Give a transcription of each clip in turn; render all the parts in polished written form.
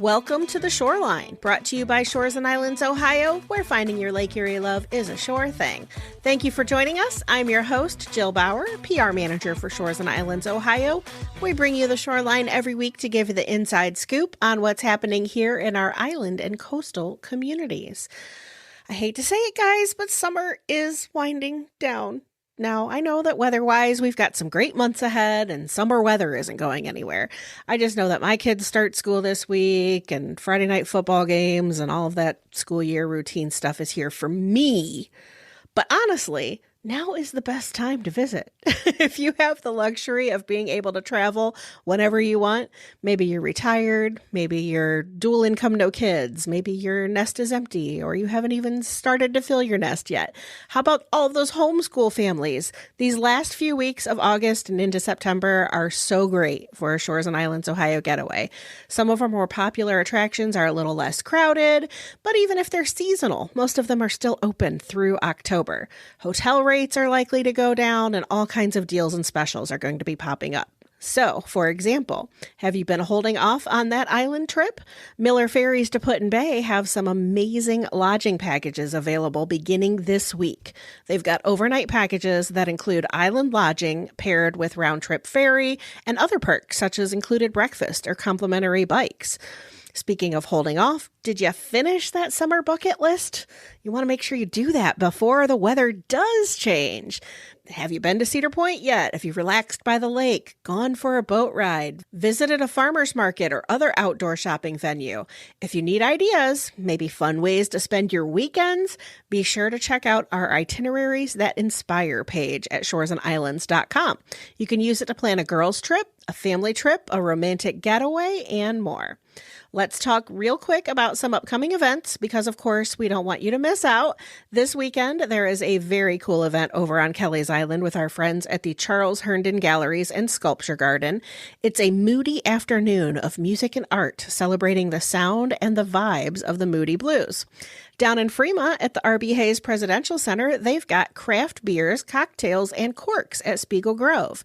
Welcome to The Shoreline, brought to you by Shores and Islands, Ohio, where finding your Lake Erie love is a sure thing. Thank you for joining us. I'm your host, Jill Bauer, PR Manager for Shores and Islands, Ohio. We bring you The Shoreline every week to give you the inside scoop on what's happening here in our island and coastal communities. I hate to say it, guys, but summer is winding down. Now, I know that weather-wise, we've got some great months ahead, and summer weather isn't going anywhere. I just know that my kids start school this week, and Friday night football games, and all of that school year routine stuff is here for me. But honestly, now is the best time to visit. If you have the luxury of being able to travel whenever you want, maybe you're retired, maybe you're dual income, no kids, maybe your nest is empty, or you haven't even started to fill your nest yet. How about all of those homeschool families? These last few weeks of August and into September are so great for a Shores and Islands, Ohio getaway. Some of our more popular attractions are a little less crowded, but even if they're seasonal, most of them are still open through October. Hotel rates are likely to go down, and all kinds of deals and specials are going to be popping up. So, for example, have you been holding off on that island trip? Miller Ferries to Put in Bay have some amazing lodging packages available beginning this week. They've got overnight packages that include island lodging paired with round-trip ferry and other perks such as included breakfast or complimentary bikes. Speaking of holding off, did you finish that summer bucket list? You want to make sure you do that before the weather does change. Have you been to Cedar Point yet? Have you relaxed by the lake, gone for a boat ride, visited a farmer's market or other outdoor shopping venue? If you need ideas, maybe fun ways to spend your weekends, be sure to check out our Itineraries That Inspire page at shoresandislands.com. You can use it to plan a girls' trip, a family trip, a romantic getaway, and more. Let's talk real quick about some upcoming events because, of course, we don't want you to miss out. This weekend, there is a very cool event over on Kelly's Island with our friends at the Charles Herndon Galleries and Sculpture Garden. It's a moody afternoon of music and art celebrating the sound and the vibes of the Moody Blues. Down in Fremont at the R.B. Hayes Presidential Center, they've got craft beers, cocktails, and corks at Spiegel Grove.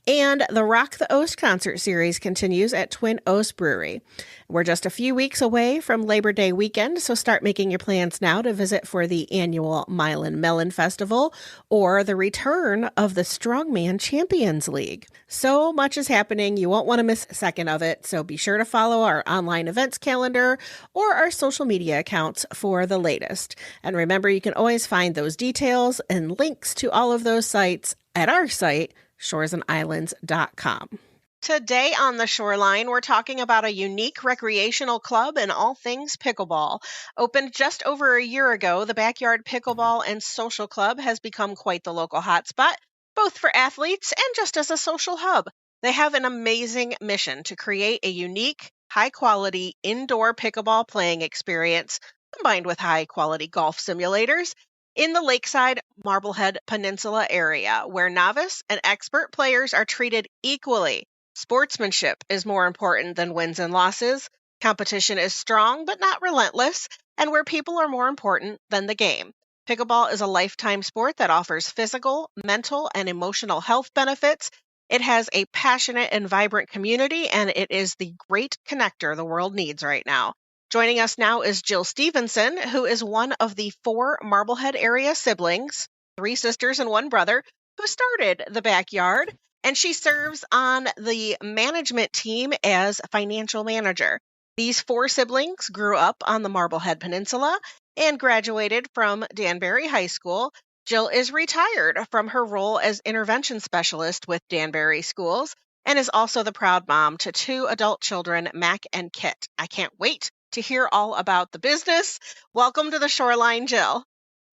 And the Rock the Oast concert series continues at Twin Oast Brewery. We're just a few weeks away from Labor Day weekend, so start making your plans now to visit for the annual Milan Melon Festival or the return of the Strongman Champions League. So much is happening, you won't want to miss a second of it, so be sure to follow our online events calendar or our social media accounts for the latest. And remember, you can always find those details and links to all of those sites at our site, shoresandislands.com. Today on The Shoreline, we're talking about a unique recreational club in all things pickleball. Opened just over a year ago, the BackYard Pickleball and Social Club has become quite the local hotspot, both for athletes and just as a social hub. They have an amazing mission to create a unique, high-quality indoor pickleball playing experience combined with high-quality golf simulators in the lakeside Marblehead Peninsula area, where novice and expert players are treated equally. Sportsmanship is more important than wins and losses. Competition is strong but not relentless, and where people are more important than the game. Pickleball is a lifetime sport that offers physical, mental, and emotional health benefits. It has a passionate and vibrant community, and it is the great connector the world needs right now. Joining us now is Jill Stephenson, who is one of the 4 Marblehead area siblings, 3 sisters and 1 brother, who started the BackYard, and she serves on the management team as financial manager. These 4 siblings grew up on the Marblehead Peninsula and graduated from Danbury High School. Jill is retired from her role as intervention specialist with Danbury Schools and is also the proud mom to 2 adult children, Mac and Kit. I can't wait to hear all about the business. Welcome to The Shoreline, Jill.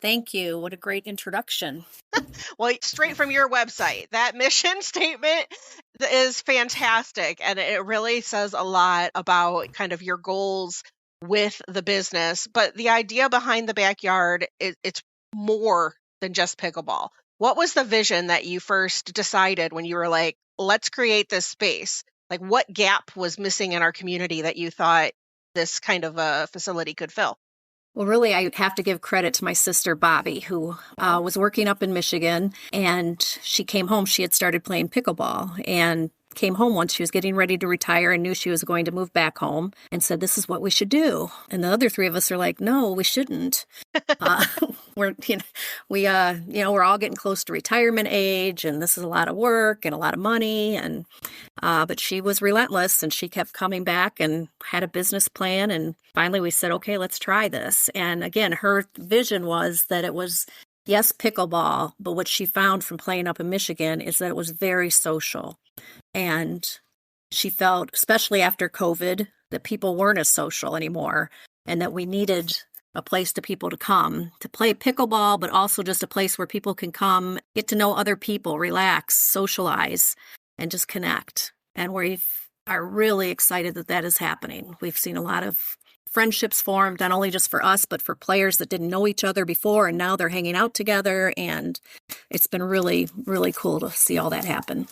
Thank you. What a great introduction. Well, straight from your website. That mission statement is fantastic, and it really says a lot about kind of your goals with the business. But the idea behind the BackYard, it's more than just pickleball. What was the vision that you first decided when you were like, let's create this space? Like, what gap was missing in our community that you thought this kind of a facility could fill? Well, really, I have to give credit to my sister, Bobby, who was working up in Michigan, and she came home. She had started playing pickleball, and came home once. She was getting ready to retire and knew she was going to move back home and said, this is what we should do. And the other three of us are like, no, we shouldn't. We're, we're all getting close to retirement age, and this is a lot of work and a lot of money. And, but she was relentless, and she kept coming back and had a business plan. And finally we said, okay, let's try this. And again, her vision was that it was, yes, pickleball, but what she found from playing up in Michigan is that it was very social. And she felt, especially after COVID, that people weren't as social anymore, and that we needed a place to people to come to play pickleball, but also just a place where people can come, get to know other people, relax, socialize, and just connect. And we are really excited that that is happening. We've seen a lot of friendships formed, not only just for us, but for players that didn't know each other before, and now they're hanging out together. And it's been really, really cool to see all that happen.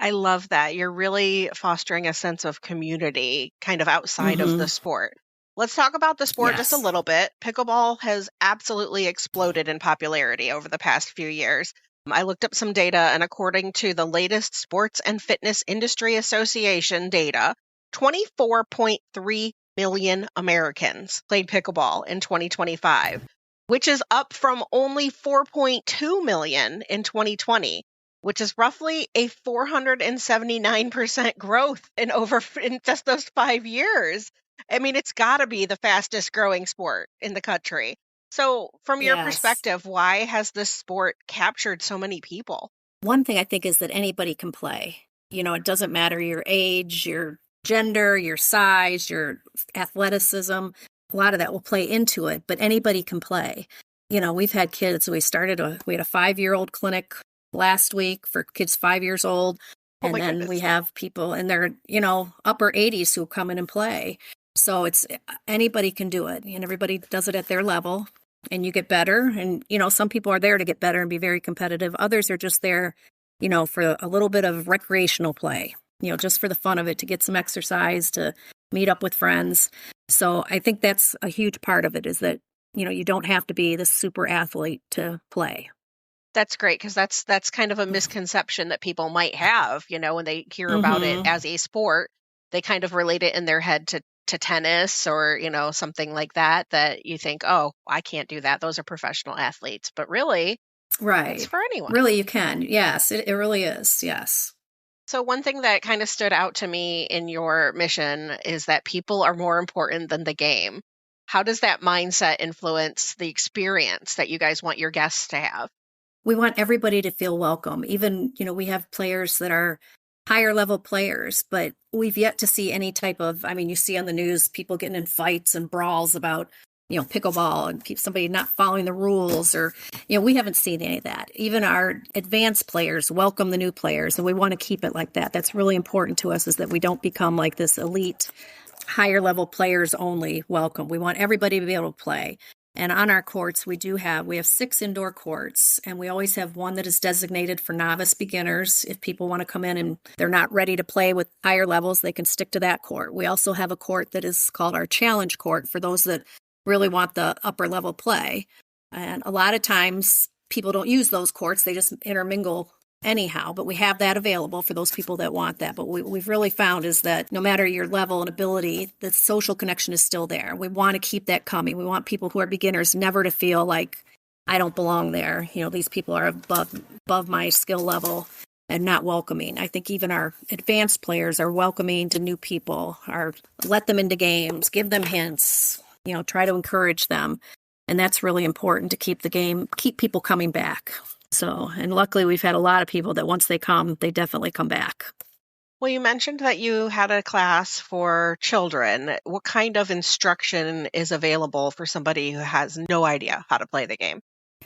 I love that. You're really fostering a sense of community kind of outside of the sport. Let's talk about the sport just a little bit. Pickleball has absolutely exploded in popularity over the past few years. I looked up some data, and according to the latest Sports and Fitness Industry Association data, 24.3 million Americans played pickleball in 2025, which is up from only 4.2 million in 2020. Which is roughly a 479% growth in just those 5 years. I mean, it's got to be the fastest growing sport in the country. So from your perspective, why has this sport captured so many people? One thing I think is that anybody can play. It doesn't matter your age, your gender, your size, your athleticism. A lot of that will play into it, but anybody can play. We've had kids. We had a 5-year-old clinic last week for kids 5 years old. And then goodness. We have people in their, upper 80s who come in and play. So it's anybody can do it, and everybody does it at their level, and you get better. And, some people are there to get better and be very competitive. Others are just there, for a little bit of recreational play, just for the fun of it, to get some exercise, to meet up with friends. So I think that's a huge part of it, is that, you don't have to be the super athlete to play. That's great, because that's kind of a misconception that people might have, when they hear about it as a sport. They kind of relate it in their head to tennis or, something like that you think, oh, I can't do that. Those are professional athletes. But really, it's for anyone. Really, you can. Yes, it really is. Yes. So one thing that kind of stood out to me in your mission is that people are more important than the game. How does that mindset influence the experience that you guys want your guests to have? We want everybody to feel welcome. Even, we have players that are higher level players, but we've yet to see any type of, you see on the news, people getting in fights and brawls about, pickleball and somebody not following the rules, or, we haven't seen any of that. Even our advanced players welcome the new players, and we want to keep it like that. That's really important to us, is that we don't become like this elite, higher level players only welcome. We want everybody to be able to play. And on our courts, we have 6 indoor courts, and we always have one that is designated for novice beginners. If people want to come in and they're not ready to play with higher levels, they can stick to that court. We also have a court that is called our challenge court for those that really want the upper level play. And a lot of times people don't use those courts. They just intermingle anyhow, but we have that available for those people that want that. But we've really found is that no matter your level and ability, the social connection is still there. We want to keep that coming. We want people who are beginners never to feel like, I don't belong there. These people are above my skill level and not welcoming. I think even our advanced players are welcoming to new people, let them into games, give them hints, try to encourage them. And that's really important to keep people coming back. So, and luckily we've had a lot of people that once they come, they definitely come back. Well, you mentioned that you had a class for children. What kind of instruction is available for somebody who has no idea how to play the game?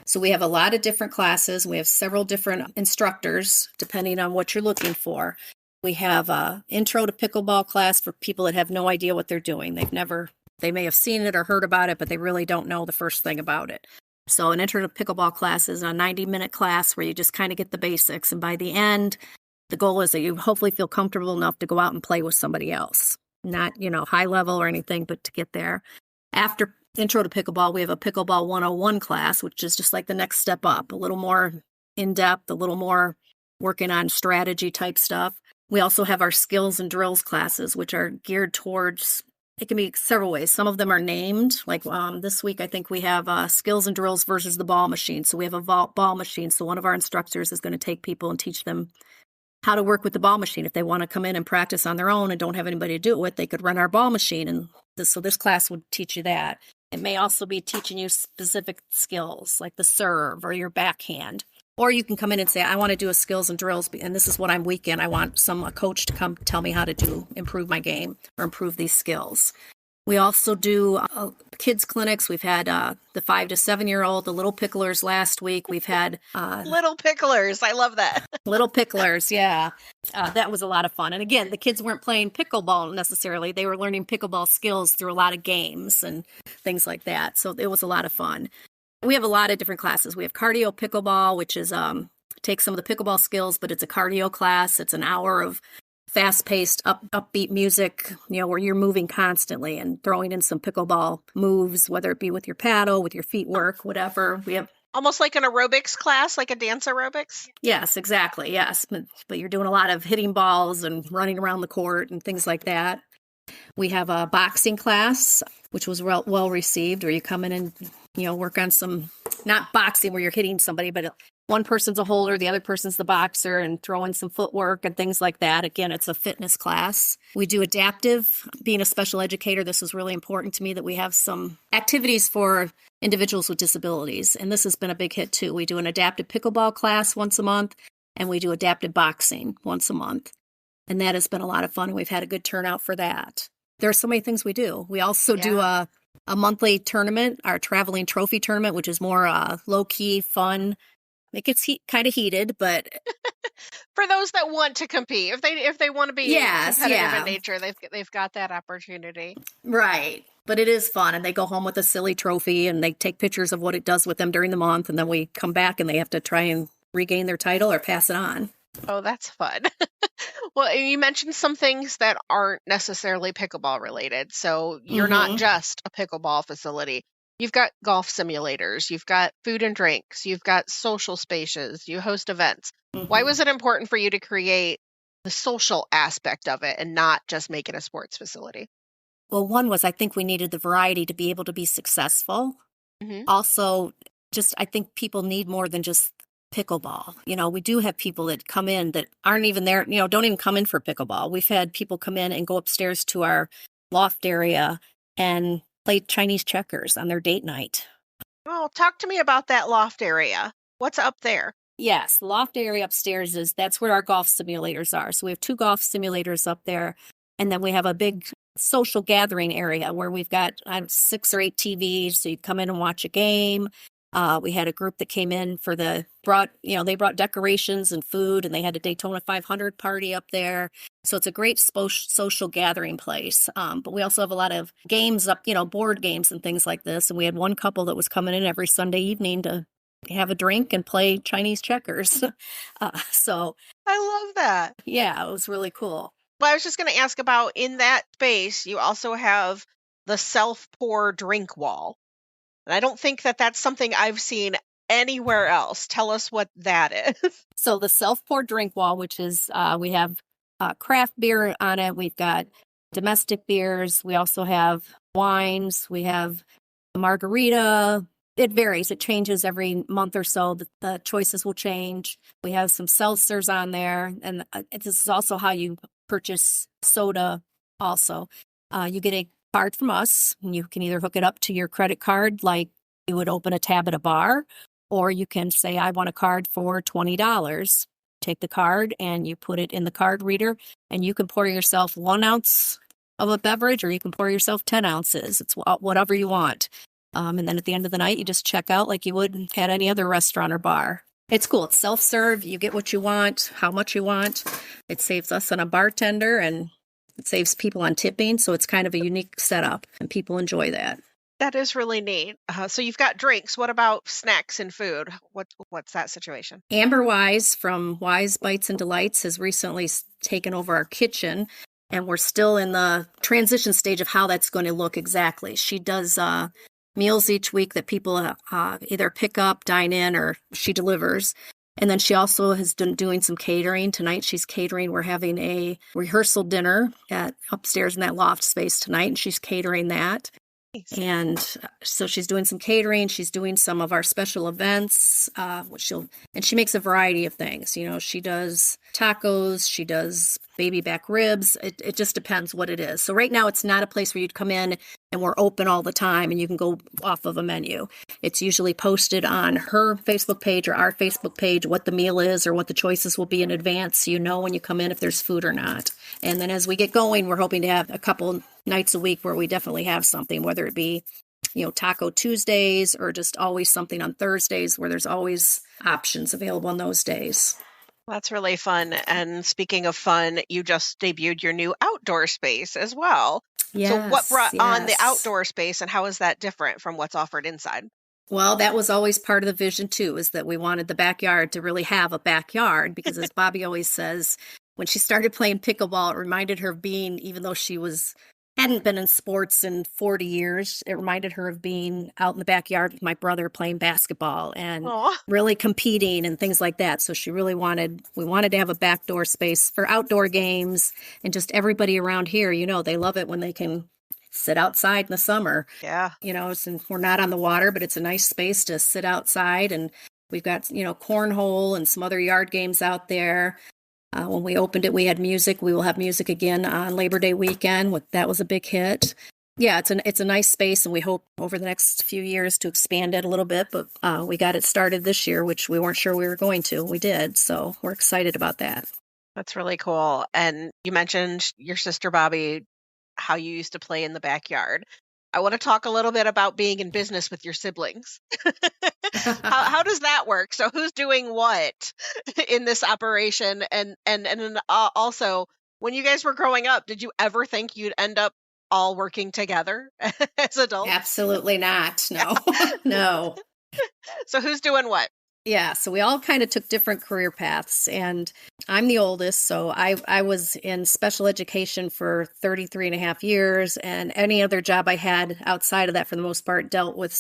So we have a lot of different classes. We have several different instructors, depending on what you're looking for. We have an intro to pickleball class for people that have no idea what they're doing. They may have seen it or heard about it, but they really don't know the first thing about it. So an intro to pickleball class is a 90-minute class where you just kind of get the basics. And by the end, the goal is that you hopefully feel comfortable enough to go out and play with somebody else. Not, high level or anything, but to get there. After intro to pickleball, we have a pickleball 101 class, which is just like the next step up, a little more in-depth, a little more working on strategy type stuff. We also have our skills and drills classes, which are geared towards, it can be several ways. Some of them are named. Like this week, I think we have skills and drills versus the ball machine. So we have a ball machine. So one of our instructors is going to take people and teach them how to work with the ball machine. If they want to come in and practice on their own and don't have anybody to do it with, they could run our ball machine. And so this class would teach you that. It may also be teaching you specific skills like the serve or your backhand. Or you can come in and say, I want to do a skills and drills, and this is what I'm weak in. I want a coach to come tell me how to improve my game or improve these skills. We also do kids clinics. We've had the 5 to 7-year-old, the little picklers last week. We've had little picklers. I love that. Little picklers, yeah. That was a lot of fun. And again, the kids weren't playing pickleball necessarily. They were learning pickleball skills through a lot of games and things like that. So it was a lot of fun. We have a lot of different classes. We have cardio pickleball, which is take some of the pickleball skills, but it's a cardio class. It's an hour of fast-paced, upbeat music, where you're moving constantly and throwing in some pickleball moves, whether it be with your paddle, with your feet work, whatever. We have almost like an aerobics class, like a dance aerobics. Yes, exactly. Yes, but you're doing a lot of hitting balls and running around the court and things like that. We have a boxing class, which was well received, where you come in and work on some, not boxing where you're hitting somebody, but one person's a holder, the other person's the boxer, and throw in some footwork and things like that. Again, it's a fitness class. We do adaptive. Being a special educator, this is really important to me that we have some activities for individuals with disabilities. And this has been a big hit too. We do an adaptive pickleball class once a month, and we do adaptive boxing once a month. And that has been a lot of fun. We've had a good turnout for that. There are so many things we do. We also do a monthly tournament, our traveling trophy tournament, which is more low-key, fun. It gets kind of heated, but for those that want to compete, if they want to be competitive in nature, they've got that opportunity. Right. But it is fun, and they go home with a silly trophy, and they take pictures of what it does with them during the month, and then we come back, and they have to try and regain their title or pass it on. Oh, that's fun. Well, you mentioned some things that aren't necessarily pickleball related. So you're not just a pickleball facility. You've got golf simulators, you've got food and drinks, you've got social spaces, you host events. Why was it important for you to create the social aspect of it and not just make it a sports facility? Well, one was I think we needed the variety to be able to be successful. Also, I think people need more than just pickleball. We do have people that come in that aren't even there, don't even come in for pickleball. We've had people come in and go upstairs to our loft area and play Chinese checkers on their date night. Oh, talk to me about that loft area. What's up there? Yes, the loft area upstairs that's where our golf simulators are. So we have 2 golf simulators up there. And then we have a big social gathering area where we've got 6 or 8 TVs. So you come in and watch a game. We had a group that came in they brought decorations and food, and they had a Daytona 500 party up there. So it's a great social gathering place. But we also have a lot of games up, board games and things like this. And we had one couple that was coming in every Sunday evening to have a drink and play Chinese checkers. So I love that. Yeah, it was really cool. Well, I was just going to ask about, in that space, you also have the self-pour drink wall. And I don't think that that's something I've seen anywhere else. Tell us what that is. So the self-pour drink wall, which is, we have craft beer on it. We've got domestic beers. We also have wines. We have a margarita. It varies. It changes every month or so. The choices will change. We have some seltzers on there. And this is also how you purchase soda also. You get a card from us, and you can either hook it up to your credit card like you would open a tab at a bar, or you can say, I want a card for $20. Take the card and you put it in the card reader, and you can pour yourself 1 ounce of a beverage, or you can pour yourself 10 ounces. It's whatever you want. And then at the end of the night, you just check out like you would at any other restaurant or bar. It's cool. It's self-serve. You get what you want, how much you want. It saves us on a bartender, and it saves people on tipping. So it's kind of a unique setup, and people enjoy that. That is really neat. So you've got drinks. What about snacks and food? What's that situation? Amber Wise from Wise Bites and Delights has recently taken over our kitchen, and we're still in the transition stage of how that's going to look exactly. She does meals each week that people either pick up, dine in, or she delivers. And then she also has done doing some catering. Tonight she's catering. We're having a rehearsal dinner at upstairs in that loft space tonight, and she's catering that. Nice. And so she's doing some catering. She's doing some of our special events, and she makes a variety of things. She does tacos, she does baby back ribs. It just depends what it is. So right now it's not a place where you'd come in and we're open all the time and you can go off of a menu. It's usually posted on her Facebook page or our Facebook page what the meal is or what the choices will be in advance, so you know when you come in if there's food or not. And then as we get going, we're hoping to have a couple nights a week where we definitely have something, whether it be Taco Tuesdays or just always something on Thursdays, where there's always options available on those days. That's really fun. And speaking of fun, you just debuted your new outdoor space as well. Yes, so what brought on the outdoor space, and how is that different from what's offered inside? Well, that was always part of the vision too, is that we wanted the backyard to really have a backyard, because as Bobby always says, when she started playing pickleball, it reminded her of being, even though she hadn't been in sports in 40 years. It reminded her of being out in the backyard with my brother playing basketball and really competing and things like that. So we wanted to have a backdoor space for outdoor games, and just everybody around here, they love it when they can sit outside in the summer. Yeah. We're not on the water, but it's a nice space to sit outside. And we've got, cornhole and some other yard games out there. When we opened it, we had music. We will have music again on Labor Day weekend. That was a big hit. Yeah, it's a nice space, and we hope over the next few years to expand it a little bit. But we got it started this year, which we weren't sure we were going to. We did, so we're excited about that. That's really cool. And you mentioned your sister Bobby, how you used to play in the backyard. I want to talk a little bit about being in business with your siblings. How does that work? So who's doing what in this operation? And also, when you guys were growing up, did you ever think you'd end up all working together as adults? Absolutely not. No, no. So who's doing what? Yeah, so we all kind of took different career paths, and I'm the oldest, so I was in special education for 33 and a half years, and any other job I had outside of that, for the most part, dealt with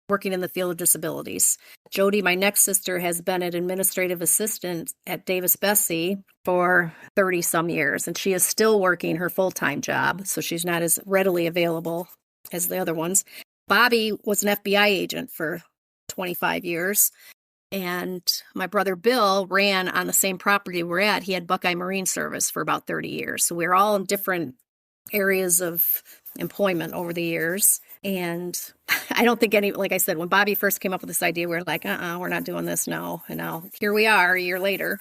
working in the field of disabilities. Jody, my next sister, has been an administrative assistant at Davis Bessie for 30-some years, and she is still working her full-time job, so she's not as readily available as the other ones. Bobby was an FBI agent for 25 years. And my brother Bill ran on the same property we're at. He had Buckeye Marine Service for about 30 years. So we were all in different areas of employment over the years. And I don't think like I said, when Bobby first came up with this idea, we were like, we're not doing this, no. And now here we are a year later,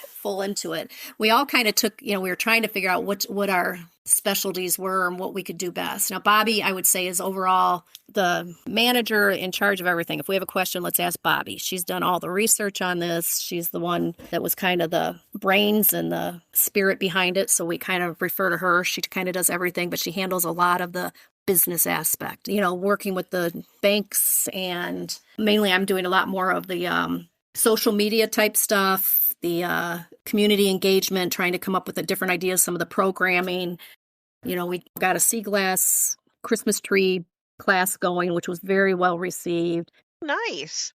full into it. We all kind of took, we were trying to figure out what our specialties were and what we could do best. Now, Bobby, I would say, is overall the manager in charge of everything. If we have a question, let's ask Bobby. She's done all the research on this. She's the one that was kind of the brains and the spirit behind it. So we kind of refer to her. She kind of does everything, but she handles a lot of the business aspect, working with the banks. And mainly I'm doing a lot more of the social media type stuff, the community engagement, trying to come up with the different ideas, some of the programming. We got a sea glass Christmas tree class going, which was very well received. Nice.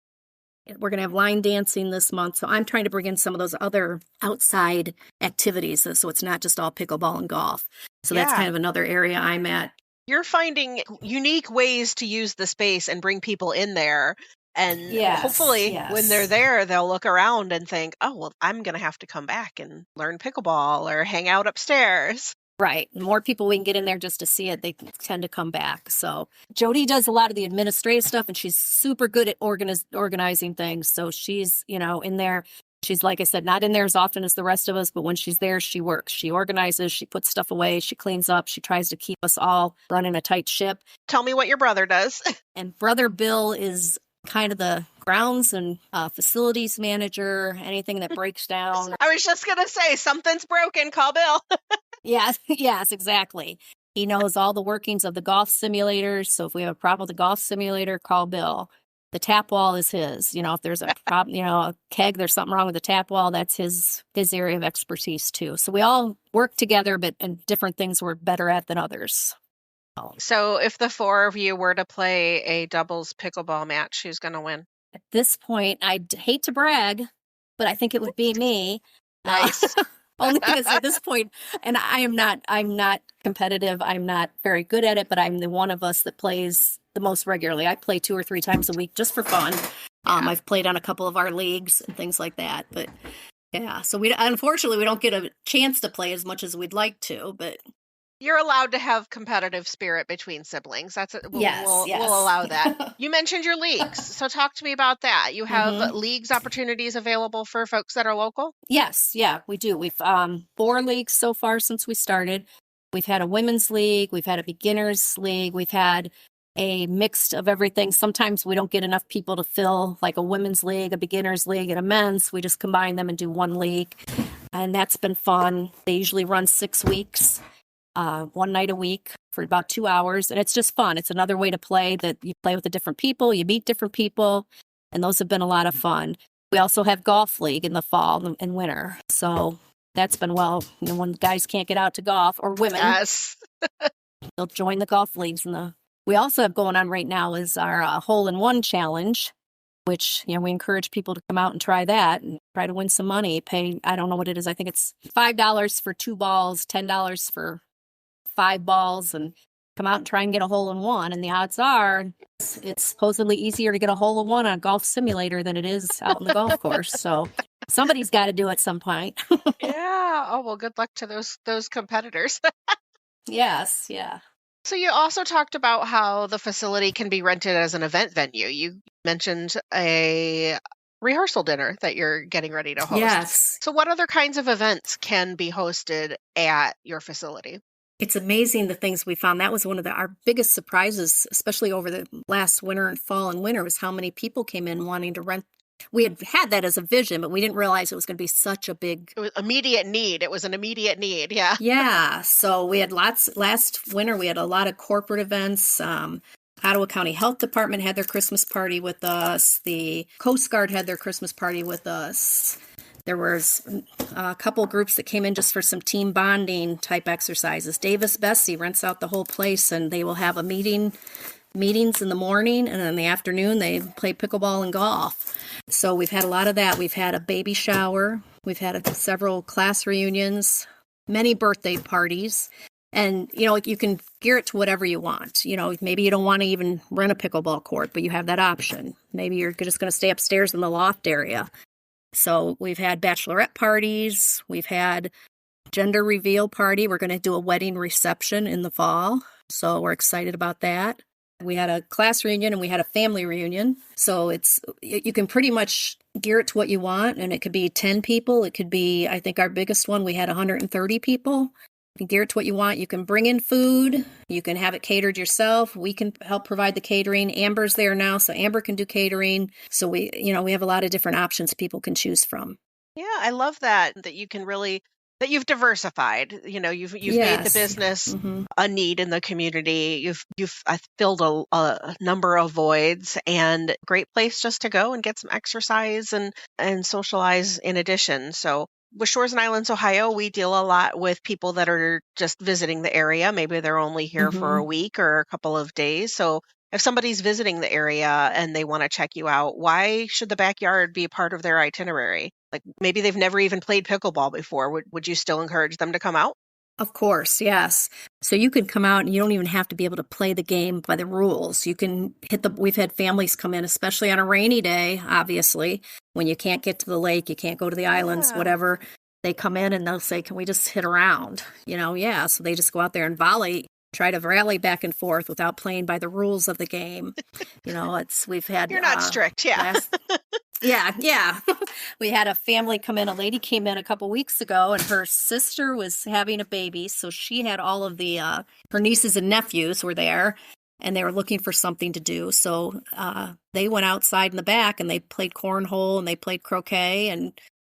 We're going to have line dancing this month. So I'm trying to bring in some of those other outside activities, so it's not just all pickleball and golf. So that's kind of another area I'm at. You're finding unique ways to use the space and bring people in there. And hopefully when they're there, they'll look around and think, oh, well, I'm going to have to come back and learn pickleball or hang out upstairs. Right. The more people we can get in there just to see it, they tend to come back. So Jody does a lot of the administrative stuff, and she's super good at organizing things. So she's, in there. She's, like I said, not in there as often as the rest of us, but when she's there, she works. She organizes, she puts stuff away, she cleans up, she tries to keep us all running a tight ship. Tell me what your brother does. And brother Bill is kind of the grounds and facilities manager. Anything that breaks down. I was just going to say, something's broken, call Bill. Yes, exactly. He knows all the workings of the golf simulators. So if we have a problem with the golf simulator, call Bill. The tap wall is his. If there's a problem, a keg, there's something wrong with the tap wall, that's his area of expertise too. So we all work together, and different things we're better at than others. So if the four of you were to play a doubles pickleball match, who's going to win? At this point, I'd hate to brag, but I think it would be me. Nice. Only because at this point, and I'm not competitive. I'm not very good at it, but I'm the one of us that plays the most regularly. I play 2 or 3 times a week just for fun. I've played on a couple of our leagues and things like that, but yeah. So unfortunately, we don't get a chance to play as much as we'd like to, but you're allowed to have competitive spirit between siblings. Yes. We'll allow that. You mentioned your leagues. So talk to me about that. You have leagues opportunities available for folks that are local? Yes. Yeah, we do. We've 4 leagues so far since we started. We've had a women's league. We've had a beginners league. We've had a mix of everything. Sometimes we don't get enough people to fill like a women's league, a beginners league, and a men's. We just combine them and do one league. And that's been fun. They usually run 6 weeks. 1 night a week for about 2 hours. And it's just fun. It's another way to play that you play with the different people, you meet different people, and those have been a lot of fun. We also have golf league in the fall and winter. So that's been when guys can't get out to golf or women, yes. they'll join the golf leagues. We also have going on right now is our hole-in-one challenge, which, we encourage people to come out and try that and try to win some money. Pay, I don't know what it is. I think it's $5 for 2 balls, $10 for 5 balls, and come out and try and get a hole-in-one. And the odds are it's supposedly easier to get a hole-in-one on a golf simulator than it is out on the golf course. So somebody's got to do it at some point. Yeah. Oh, well, good luck to those competitors. Yes. Yeah. So you also talked about how the facility can be rented as an event venue. You mentioned a rehearsal dinner that you're getting ready to host. Yes. So what other kinds of events can be hosted at your facility? It's amazing the things we found. That was one of our biggest surprises, especially over the last winter and fall and winter, was how many people came in wanting to rent. We had that as a vision, but we didn't realize it was going to be such a big... It was immediate need. It was an immediate need, yeah. Yeah, so we had last winter, we had a lot of corporate events. Ottawa County Health Department had their Christmas party with us. The Coast Guard had their Christmas party with us. There was a couple groups that came in just for some team bonding type exercises. Davis Bessie rents out the whole place, and they will have a meetings in the morning, and in the afternoon they play pickleball and golf. So we've had a lot of that. We've had a baby shower. We've had several class reunions, many birthday parties. And, you can gear it to whatever you want. Maybe you don't want to even rent a pickleball court, but you have that option. Maybe you're just going to stay upstairs in the loft area. So we've had bachelorette parties. We've had gender reveal party. We're going to do a wedding reception in the fall. So we're excited about that. We had a class reunion and we had a family reunion. So you can pretty much gear it to what you want. And it could be 10 people. It could be, I think our biggest one, we had 130 people. You can gear it to what you want. You can bring in food. You can have it catered yourself. We can help provide the catering. Amber's there now, so Amber can do catering. So we have a lot of different options people can choose from. Yeah, I love that you can really, that you've diversified. You've made the business a need in the community. You've filled a number of voids, and great place just to go and get some exercise and socialize in addition. So with Shores and Islands, Ohio, we deal a lot with people that are just visiting the area. Maybe they're only here for a week or a couple of days. So if somebody's visiting the area and they want to check you out, why should the backyard be a part of their itinerary? Like maybe they've never even played pickleball before. Would you still encourage them to come out? Of course, yes. So you can come out and you don't even have to be able to play the game by the rules. You can we've had families come in, especially on a rainy day, obviously, when you can't get to the lake, you can't go to the islands, whatever. They come in and they'll say, can we just hit around? Yeah. So they just go out there and volley, try to rally back and forth without playing by the rules of the game. We've had... You're not strict, yeah. Yeah. We had a family come in. A lady came in a couple weeks ago, and her sister was having a baby. So she had all of her nieces and nephews were there, and they were looking for something to do. So they went outside in the back, and they played cornhole, and they played croquet, and,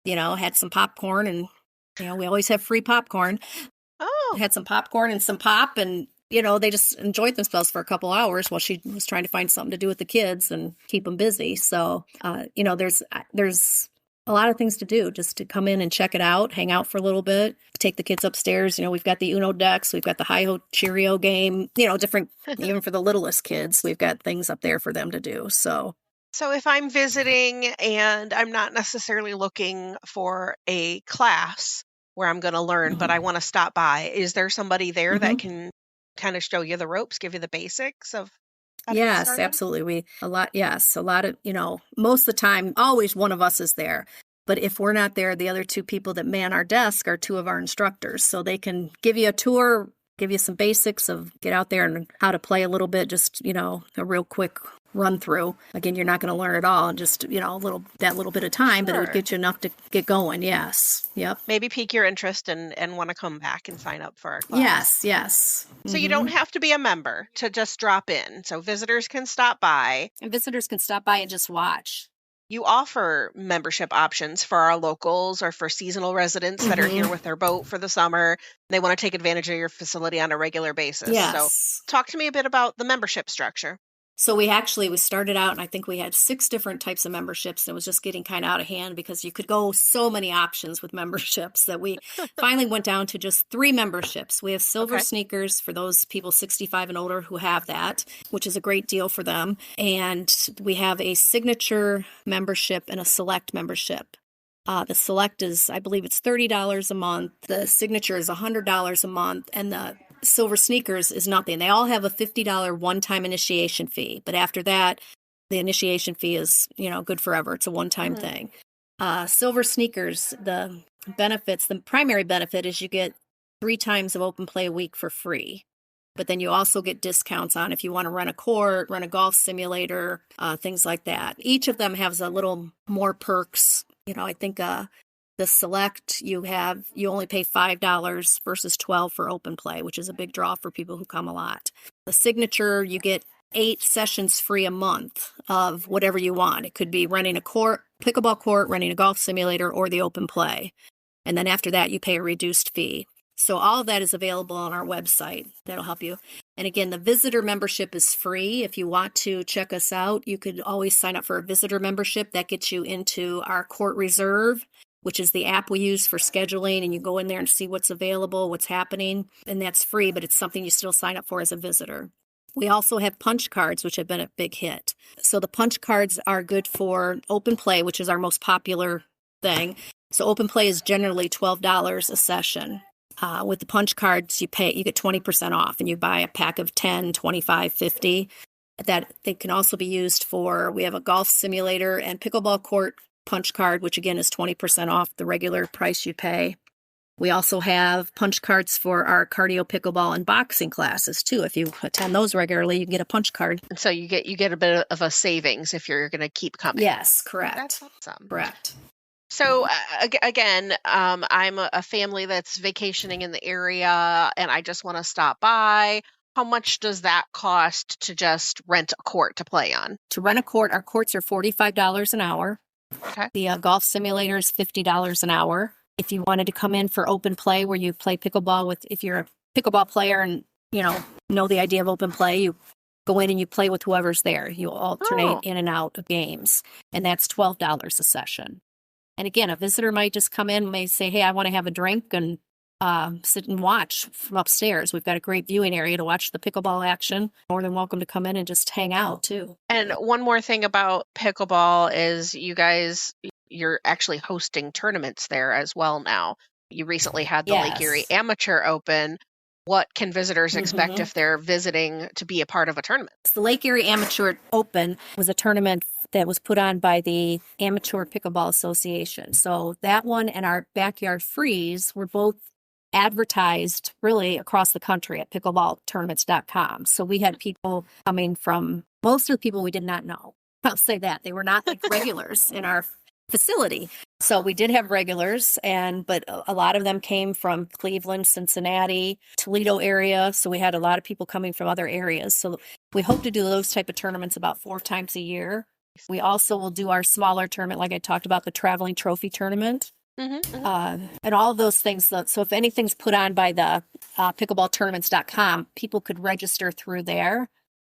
had some popcorn. And, we always have free popcorn. Oh. Had some popcorn and some pop, and they just enjoyed themselves for a couple hours while she was trying to find something to do with the kids and keep them busy. So, there's a lot of things to do, just to come in and check it out, hang out for a little bit, take the kids upstairs. We've got the Uno decks, we've got the Hi-Ho Cheerio game, different, even for the littlest kids, we've got things up there for them to do. So So if I'm visiting and I'm not necessarily looking for a class where I'm going to learn, but I want to stop by, is there somebody there that can kind of show you the ropes, give you the basics of how to get Yes, started? absolutely. A lot of, most of the time, always one of us is there. But if we're not there, the other two people that man our desk are two of our instructors. So they can give you a tour, give you some basics of get out there and how to play a little bit, just, a real quick run through. Again, you're not going to learn it all in just, that little bit of time, but it would get you enough to get going. Yes. Yep. Maybe pique your interest and want to come back and sign up for our class. Yes. So you don't have to be a member to just drop in. So visitors can stop by. And visitors can stop by and just watch. You offer membership options for our locals or for seasonal residents that are here with their boat for the summer. They want to take advantage of your facility on a regular basis. Yes. So talk to me a bit about the membership structure. So we started out and I think we had 6 different types of memberships. And it was just getting kind of out of hand because you could go so many options with memberships that we finally went down to just 3 memberships. We have silver sneakers for those people 65 and older who have that, which is a great deal for them. And we have a signature membership and a select membership. The select is, I believe it's $30 a month. The signature is $100 a month. And the silver sneakers is nothing. They all have a $50 one-time initiation fee. But after that, the initiation fee is, good forever. It's a one-time thing. Silver sneakers, the primary benefit is you get 3 times of open play a week for free. But then you also get discounts on if you want to run a court, run a golf simulator, things like that. Each of them has a little more perks. I think the select, you only pay $5 versus $12 for open play, which is a big draw for people who come a lot. The signature, you get 8 sessions free a month of whatever you want. It could be running a pickleball court, running a golf simulator, or the open play. And then after that, you pay a reduced fee. So all of that is available on our website. That'll help you. And again, the visitor membership is free. If you want to check us out, you could always sign up for a visitor membership. That gets you into our Court Reserve, which is the app we use for scheduling, and you go in there and see what's available, what's happening, and that's free, but it's something you still sign up for as a visitor. We also have punch cards, which have been a big hit. So the punch cards are good for open play, which is our most popular thing. So open play is generally $12 a session. With the punch cards, you get 20% off, and you buy a pack of 10, 25, 50. That they can also be used for, we have a golf simulator and pickleball court punch card, which again is 20% off the regular price you pay. We also have punch cards for our cardio pickleball and boxing classes too. If you attend those regularly, you can get a punch card. And so you get a bit of a savings if you're going to keep coming. Yes, correct. That's awesome. Correct. So again, I'm a family that's vacationing in the area and I just want to stop by. How much does that cost to just rent a court to play on? To rent a court, our courts are $45 an hour. Okay. The golf simulator is $50 an hour. If you wanted to come in for open play where you play pickleball if you're a pickleball player and, know the idea of open play, you go in and you play with whoever's there. You alternate in and out of games. And that's $12 a session. And again, a visitor might just come in, may say, hey, I want to have a drink and sit and watch from upstairs. We've got a great viewing area to watch the pickleball action. More than welcome to come in and just hang out too. And one more thing about pickleball is you're actually hosting tournaments there as well now. You recently had the Lake Erie Amateur Open. What can visitors expect if they're visiting to be a part of a tournament? The Lake Erie Amateur Open was a tournament that was put on by the Amateur Pickleball Association. So that one and our Backyard Freeze were both advertised really across the country at pickleballtournaments.com. So we had people coming from, most of the people we did not know. I'll say that. They were not like regulars in our facility. So we did have regulars, but a lot of them came from Cleveland, Cincinnati, Toledo area. So we had a lot of people coming from other areas. So we hope to do those type of tournaments about 4 times a year. We also will do our smaller tournament, like I talked about, the traveling trophy tournament. And all of those things. So if anything's put on by the pickleballtournaments.com, people could register through there.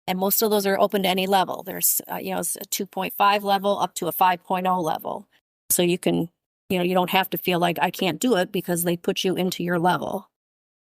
And most of those are open to any level. There's, it's a 2.5 level up to a 5.0 level. So you can, you don't have to feel like I can't do it because they put you into your level.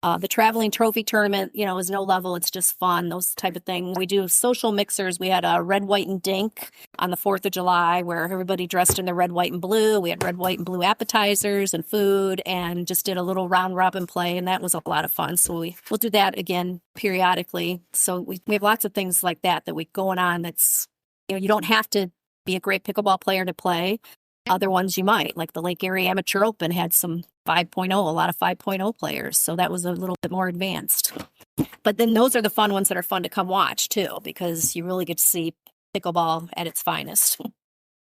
The traveling trophy tournament, is no level. It's just fun, those type of things. We do social mixers. We had a red, white, and dink on the 4th of July where everybody dressed in their red, white, and blue. We had red, white, and blue appetizers and food and just did a little round robin play. And that was a lot of fun. So we'll do that again periodically. So we have lots of things like that we going on. That's, you don't have to be a great pickleball player to play. Other ones you might, like the Lake Erie Amateur Open had some 5.0, a lot of 5.0 players. So that was a little bit more advanced. But then those are the fun ones that are fun to come watch too, because you really get to see pickleball at its finest. Well,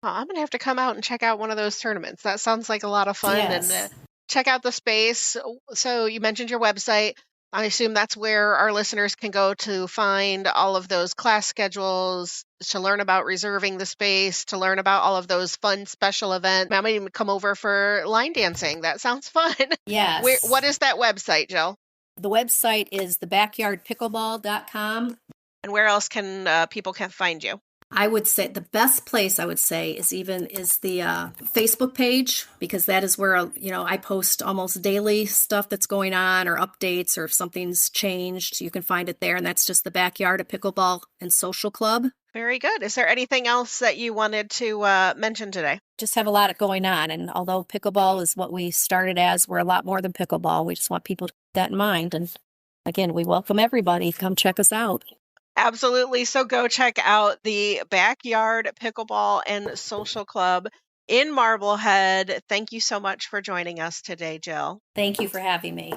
I'm going to have to come out and check out one of those tournaments. That sounds like a lot of fun. Yes. And check out the space. So you mentioned your website. I assume that's where our listeners can go to find all of those class schedules, to learn about reserving the space, to learn about all of those fun special events. I might even come over for line dancing. That sounds fun. Yes. What is that website, Jill? The website is thebackyardpickleball.com. And where else can people find you? I would say the best place is the Facebook page, because that is where, I post almost daily stuff that's going on or updates, or if something's changed, you can find it there. And that's just the BackYard Pickleball and Social Club. Very good. Is there anything else that you wanted to mention today? Just have a lot going on. And although pickleball is what we started as, we're a lot more than pickleball. We just want people to keep that in mind. And again, we welcome everybody. Come check us out. Absolutely. So go check out the BackYard Pickleball and Social Club in Marblehead. Thank you so much for joining us today, Jill. Thank you for having me.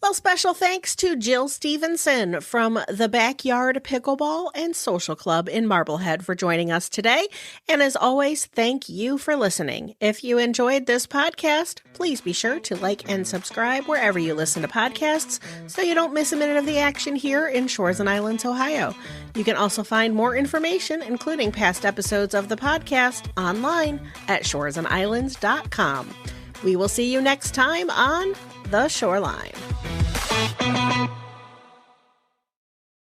Well, special thanks to Jill Stephenson from the BackYard Pickleball and Social Club in Marblehead for joining us today. And as always, thank you for listening. If you enjoyed this podcast, please be sure to like and subscribe wherever you listen to podcasts so you don't miss a minute of the action here in Shores and Islands, Ohio. You can also find more information, including past episodes of the podcast, online at shoresandislands.com. We will see you next time on The Shoreline.